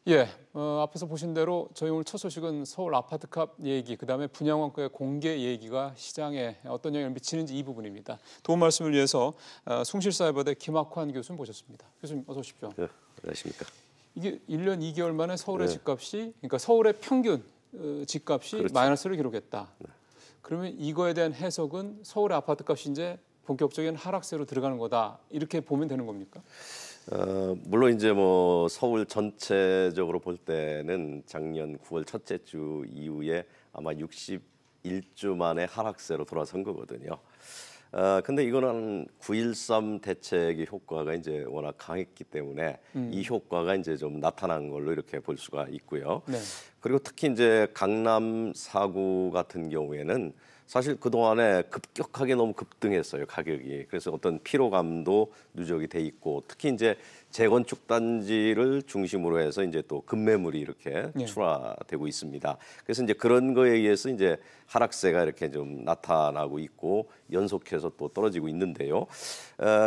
예, 앞에서 보신 대로 저희 오늘 첫 소식은 서울 아파트값 얘기, 그다음에 분양원가의 공개 얘기가 시장에 어떤 영향을 미치는지 이 부분입니다. 도움 말씀을 위해서 숭실사이버대 김학환 교수님 모셨습니다. 교수님 어서 오십시오. 네, 안녕하십니까. 이게 1년 2개월 만에 서울의 네. 집값이, 그러니까 서울의 평균 집값이 그렇죠. 마이너스를 기록했다. 그러면 이거에 대한 해석은 서울의 아파트값이 이제 본격적인 하락세로 들어가는 거다. 이렇게 보면 되는 겁니까? 물론 이제 뭐 서울 전체적으로 볼 때는 작년 9월 첫째 주 이후에 아마 61주 만에 하락세로 돌아선 거거든요. 근데 이거는 9.13 대책의 효과가 이제 워낙 강했기 때문에 이 효과가 이제 좀 나타난 걸로 이렇게 볼 수가 있고요. 네. 그리고 특히 이제 강남 4구 같은 경우에는 사실 그동안에 급격하게 너무 급등했어요, 가격이. 그래서 어떤 피로감도 누적이 돼 있고, 특히 이제 재건축 단지를 중심으로 해서 이제 또 급매물이 이렇게 네. 출하되고 있습니다. 그래서 이제 그런 거에 의해서 이제 하락세가 이렇게 좀 나타나고 있고 연속해서 또 떨어지고 있는데요.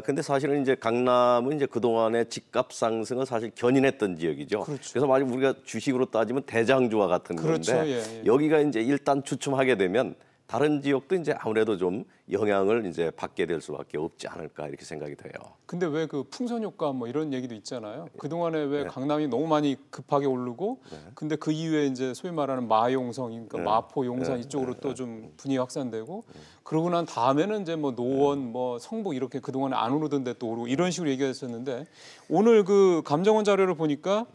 근데 사실은 이제 강남은 이제 그동안의 집값 상승을 사실 견인했던 지역이죠. 그렇죠. 그래서 만약 우리가 주식으로 따지면 대장주와 같은 그렇죠. 건데 예. 여기가 이제 일단 주춤하게 되면 다른 지역도 이제 아무래도 좀 영향을 이제 받게 될 수밖에 없지 않을까 이렇게 생각이 돼요. 근데 왜 그 풍선 효과 뭐 이런 얘기도 있잖아요. 그동안에 왜 강남이 너무 많이 급하게 오르고 근데 그 이후에 이제 소위 말하는 마용성, 그러니까 마포, 용산 이쪽으로 또 좀 분위기 확산되고 그러고 난 다음에는 이제 뭐 노원, 뭐 성북 이렇게 그동안에 안 오르던 데 또 오르고 이런 식으로 얘기했었는데 오늘 그 감정원 자료를 보니까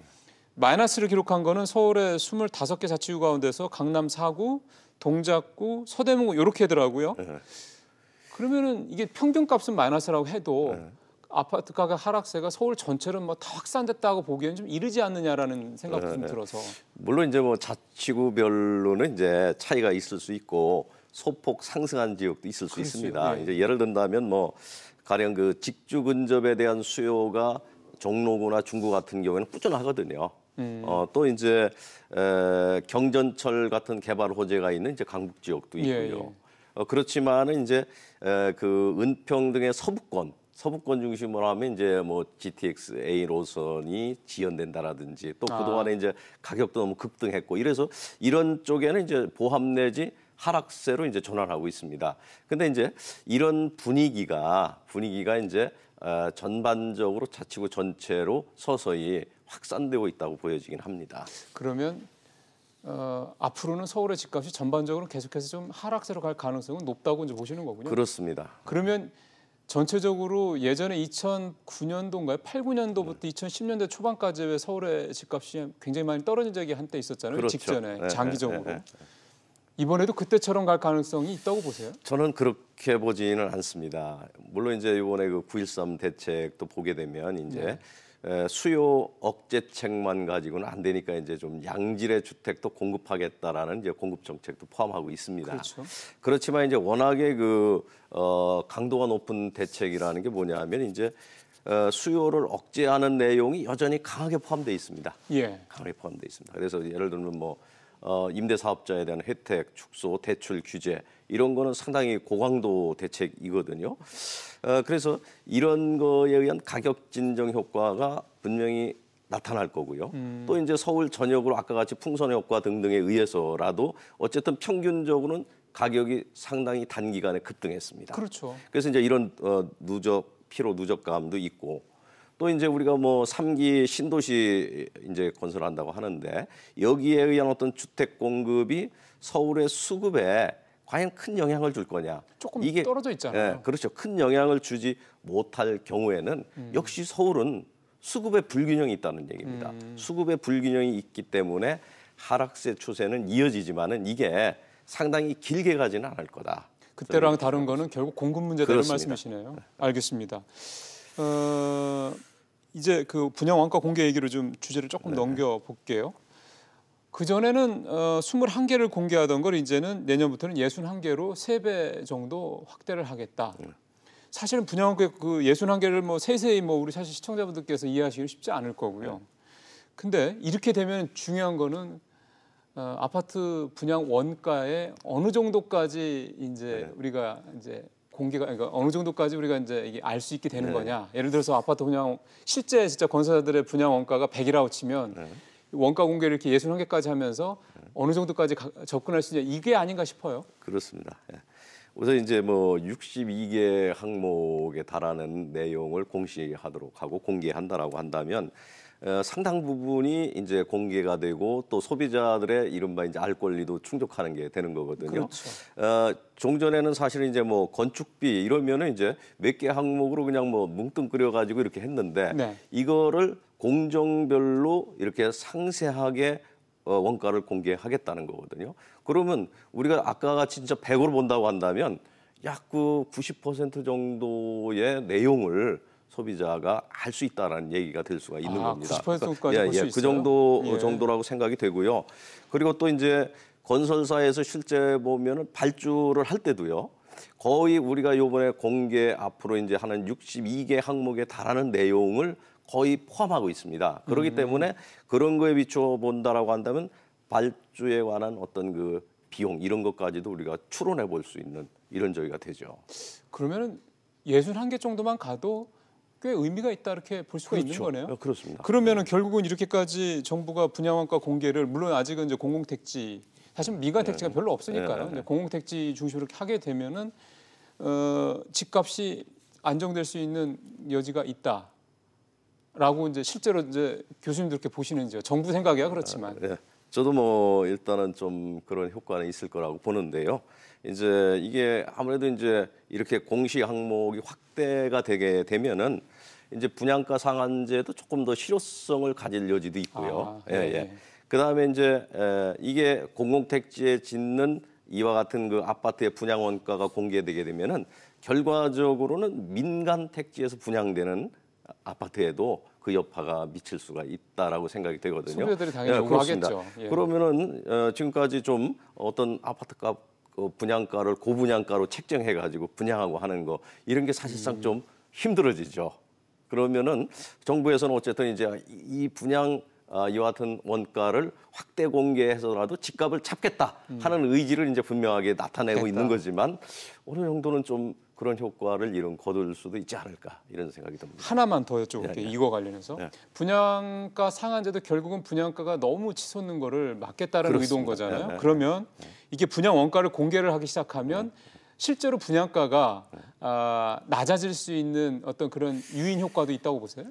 마이너스를 기록한 거는 서울의 25개 자치구 가운데서 강남 4구, 동작구, 서대문구 이렇게더라고요. 그러면은 이게 평균값은 마이너스라고 해도 아파트 가격 하락세가 서울 전체로 뭐 다 확산됐다고 보기에는 좀 이르지 않느냐라는 생각도 좀 들어서. 물론 이제 뭐 자치구별로는 이제 차이가 있을 수 있고 소폭 상승한 지역도 있을 수 그렇죠. 있습니다. 예. 이제 예를 든다면 뭐 가령 그 직주 근접에 대한 수요가 종로구나 중구 같은 경우에는 꾸준하거든요. 또 이제 경전철 같은 개발 호재가 있는 이제 강북 지역도 있고요. 그렇지만은 이제 그 은평 등의 서부권 중심으로 하면 이제 뭐 GTX A 노선이 지연된다라든지 또 그동안에 이제 가격도 너무 급등했고 이래서 이런 쪽에는 이제 보합 내지 하락세로 이제 전환하고 있습니다. 근데 이제 이런 분위기가 이제 전반적으로 자치구 전체로 서서히 확산되고 있다고 보여지긴 합니다. 그러면 앞으로는 서울의 집값이 전반적으로 계속해서 좀 하락세로 갈 가능성은 높다고 이제 보시는 거군요. 그렇습니다. 그러면 전체적으로 예전에 2009년도인가요? 8, 9년도부터 2010년대 초반까지 왜 서울의 집값이 굉장히 많이 떨어진 적이 한때 있었잖아요. 그렇죠. 직전에 장기적으로. 이번에도 그때처럼 갈 가능성이 있다고 보세요? 저는 그렇게 보지는 않습니다. 물론 이제 이번에 그 9.13 대책도 보게 되면 이제 수요 억제책만 가지고는 안 되니까 이제 좀 양질의 주택도 공급하겠다라는 이제 공급 정책도 포함하고 있습니다. 그렇죠. 그렇지만 이제 워낙에 그 강도가 높은 대책이라는 게 뭐냐면 이제 수요를 억제하는 내용이 여전히 강하게 포함되어 있습니다. 예. 강하게 포함되어 있습니다. 그래서 예를 들면 뭐 임대 사업자에 대한 혜택, 축소, 대출 규제 이런 거는 상당히 고강도 대책이거든요. 그래서 이런 거에 의한 가격 진정 효과가 분명히 나타날 거고요. 또 이제 서울 전역으로 아까 같이 풍선 효과 등등에 의해서라도 어쨌든 평균적으로는 가격이 상당히 단기간에 급등했습니다. 그렇죠. 그래서 이제 이런 피로 누적감도 있고 또 이제 우리가 뭐 3기 신도시 이제 건설한다고 하는데 여기에 의한 어떤 주택 공급이 서울의 수급에 과연 큰 영향을 줄 거냐? 조금 떨어져 있잖아요. 네, 그렇죠. 큰 영향을 주지 못할 경우에는 역시 서울은 수급의 불균형이 있다는 얘기입니다. 수급의 불균형이 있기 때문에 하락세 추세는 이어지지만은 이게 상당히 길게 가지는 않을 거다. 그때랑 다른 거는 결국 공급 문제다는 그렇습니다. 말씀이시네요. 알겠습니다. 이제 그 분양 원가 공개 얘기로 좀 주제를 조금 넘겨 볼게요. 그 전에는 21개를 공개하던 걸 이제는 내년부터는 61개로 3배 정도 확대를 하겠다. 사실은 분양 원가 그 61개를 뭐 세세히 뭐 우리 사실 시청자분들께서 이해하시기 쉽지 않을 거고요. 근데 이렇게 되면 중요한 거는 아파트 분양 원가에 어느 정도까지 이제 우리가 이제 공개가 그러니까 어느 정도까지 우리가 이제 이게 알 수 있게 되는 거냐. 예를 들어서 아파트 분양 실제 진짜 건설사들의 분양 원가가 100이라고 치면 원가 공개를 이렇게 61개까지 하면서 어느 정도까지 접근할 수 있냐 이게 아닌가 싶어요. 그렇습니다. 예. 우선 이제 뭐 62개 항목에 달하는 내용을 공시하도록 하고 공개한다라고 한다면 상당 부분이 이제 공개가 되고 또 소비자들의 이른바 이제 알 권리도 충족하는 게 되는 거거든요. 그렇죠. 종전에는 사실은 이제 뭐 건축비 이러면은 이제 몇 개 항목으로 그냥 뭐 뭉뚱그려 가지고 이렇게 했는데 네. 이거를 공정별로 이렇게 상세하게 원가를 공개하겠다는 거거든요. 그러면 우리가 아까 같이 진짜 100으로 본다고 한다면 약 그 90% 정도의 내용을 소비자가 알 수 있다라는 얘기가 될 수가 있는 겁니다. 90%까지 볼 수 있어요. 그 정도 예. 정도라고 생각이 되고요. 그리고 또 이제 건설사에서 실제 보면은 발주를 할 때도요. 거의 우리가 이번에 공개 앞으로 이제 하는 62개 항목에 달하는 내용을 거의 포함하고 있습니다. 그렇기 때문에 그런 거에 비춰 본다라고 한다면 발주에 관한 어떤 그 비용 이런 것까지도 우리가 추론해 볼 수 있는 이런 저기가 되죠. 그러면은 61개 정도만 가도 꽤 의미가 있다 이렇게 볼 수가 있는 거네요. 그렇습니다. 그러면은 결국은 이렇게까지 정부가 분양원가 공개를 물론 아직은 이제 공공택지 사실 민간택지가 별로 없으니까요. 이제 공공택지 중심으로 이렇게 하게 되면은 집값이 안정될 수 있는 여지가 있다라고 이제 실제로 이제 교수님들 이렇게 보시는지요. 정부 생각이야 그렇지만. 네. 저도 뭐 일단은 좀 그런 효과는 있을 거라고 보는데요. 이제 이게 아무래도 이제 이렇게 공시 항목이 확대가 되게 되면은 이제 분양가 상한제도 조금 더 실효성을 가질 여지도 있고요. 그다음에 이제 이게 공공택지에 짓는 이와 같은 그 아파트의 분양 원가가 공개되게 되면은 결과적으로는 민간 택지에서 분양되는 아파트에도 그 여파가 미칠 수가 있다라고 생각이 되거든요. 소비자들이 당연히 요구하겠죠. 그러면은 지금까지 좀 어떤 아파트값 분양가를 고분양가로 책정해가지고 분양하고 하는 거 이런 게 사실상 좀 힘들어지죠. 그러면은 정부에서는 어쨌든 이제 이 분양 이와 같은 원가를 확대 공개해서라도 집값을 잡겠다 하는 의지를 이제 분명하게 나타내고 있는 거지만 어느 정도는 좀 그런 효과를 이런 거둘 수도 있지 않을까 이런 생각이 듭니다. 하나만 더 여쭤볼게요. 이거 관련해서 분양가 상한제도 결국은 분양가가 너무 치솟는 거를 막겠다는 의도인 거잖아요. 그러면 이게 분양 원가를 공개를 하기 시작하면 실제로 분양가가 낮아질 수 있는 어떤 그런 유인 효과도 있다고 보세요?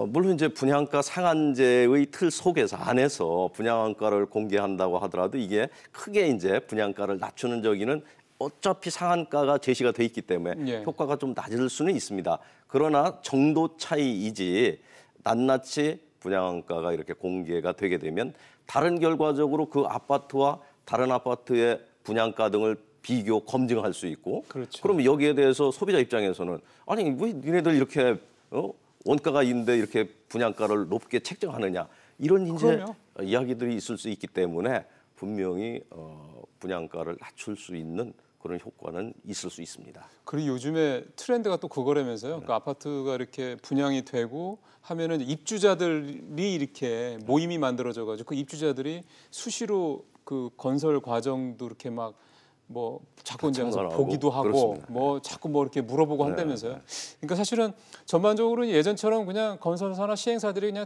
물론 이제 분양가 상한제의 틀 속에서 안에서 분양가를 공개한다고 하더라도 이게 크게 이제 분양가를 낮추는 저기는 어차피 상한가가 제시가 돼 있기 때문에 효과가 좀 낮을 수는 있습니다. 그러나 정도 차이이지 낱낱이 분양가가 이렇게 공개가 되게 되면 다른 결과적으로 그 아파트와 다른 아파트의 분양가 등을 비교 검증할 수 있고 그러면 여기에 대해서 소비자 입장에서는 아니 왜 니네들 이렇게 원가가 있는데 이렇게 분양가를 높게 책정하느냐 이런 이제 이야기들이 있을 수 있기 때문에 분명히 분양가를 낮출 수 있는 그런 효과는 있을 수 있습니다. 그리고 요즘에 트렌드가 또 그거라면서요. 그 아파트가 이렇게 분양이 되고 하면은 입주자들이 이렇게 모임이 만들어져가지고 그 입주자들이 수시로 그 건설 과정도 이렇게 막 뭐 자꾸 이제 보기도 하고 뭐 자꾸 뭐 이렇게 물어보고 한다면서요. 그러니까 사실은 전반적으로 예전처럼 그냥 건설사나 시행사들이 그냥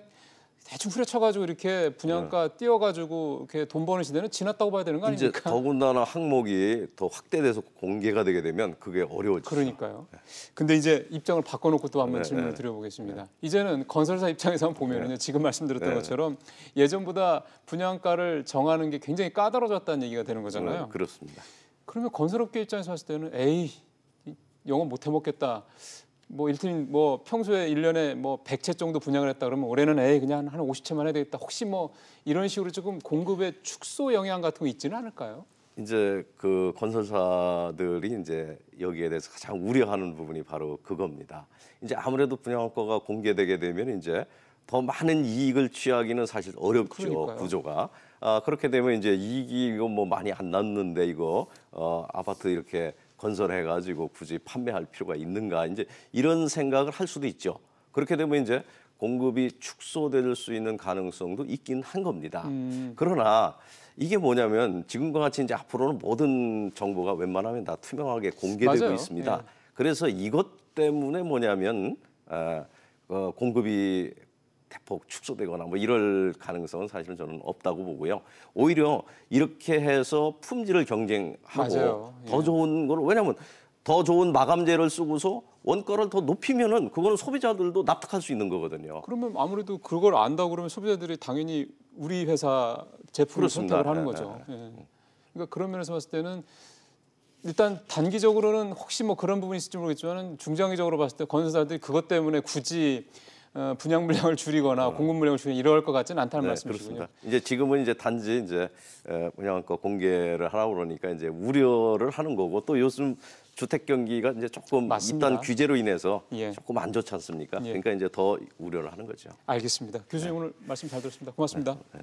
대충 후려쳐가지고 이렇게 분양가 띄워가지고 이렇게 돈 버는 시대는 지났다고 봐야 되는 거 아닙니까? 이제 더군다나 항목이 더 확대돼서 공개가 되게 되면 그게 어려워지죠. 그러니까요. 근데 이제 입장을 바꿔놓고 또 한번 질문을 드려보겠습니다. 이제는 건설사 입장에서 보면은요, 지금 말씀드렸던 것처럼 예전보다 분양가를 정하는 게 굉장히 까다로워졌다는 얘기가 되는 거잖아요. 그렇습니다. 그러면 건설업계 입장에서 봤을 때는 에이 영업 못 해먹겠다. 뭐 일팀 뭐 평소에 1년에 뭐 100채 정도 분양을 했다 그러면 올해는 에이 그냥 한 50채만 해야 되겠다. 혹시 뭐 이런 식으로 조금 공급의 축소 영향 같은 거 있지는 않을까요? 이제 그 건설사들이 이제 여기에 대해서 가장 우려하는 부분이 바로 그겁니다. 이제 아무래도 분양가가 공개되게 되면 이제 더 많은 이익을 취하기는 사실 어렵죠. 그러니까요. 구조가. 그렇게 되면 이제 이익이 이거 뭐 많이 안 났는데 이거 아파트 이렇게 건설해가지고 굳이 판매할 필요가 있는가 이제 이런 생각을 할 수도 있죠. 그렇게 되면 이제 공급이 축소될 수 있는 가능성도 있긴 한 겁니다. 그러나 이게 뭐냐면 지금과 같이 이제 앞으로는 모든 정보가 웬만하면 다 투명하게 공개되고 있습니다. 그래서 이것 때문에 뭐냐면 공급이 대폭 축소되거나 뭐 이럴 가능성은 사실은 저는 없다고 보고요. 오히려 이렇게 해서 품질을 경쟁하고 맞아요. 더 좋은 걸 왜냐하면 더 좋은 마감재를 쓰고서 원가를 더 높이면은 그거는 소비자들도 납득할 수 있는 거거든요. 그러면 아무래도 그걸 안다고 그러면 소비자들이 당연히 우리 회사 제품을 그렇습니다. 선택을 하는 거죠. 예. 그러니까 그런 면에서 봤을 때는 일단 단기적으로는 혹시 뭐 그런 부분이 있을지 모르겠지만 중장기적으로 봤을 때 건설사들이 그것 때문에 굳이 분양 물량을 줄이거나 공급 물량을 줄이거나 이럴 것 같지는 않다는 말씀이시군요. 그렇습니다. 이제 지금은 이제 단지 이제 분양가 공개를 하라고 그러니까 이제 우려를 하는 거고 또 요즘 주택 경기가 이제 조금 맞습니다. 이딴 규제로 인해서 예. 조금 안 좋지 않습니까? 예. 그러니까 이제 더 우려를 하는 거죠. 알겠습니다. 교수님 오늘 말씀 잘 들었습니다. 고맙습니다. 네.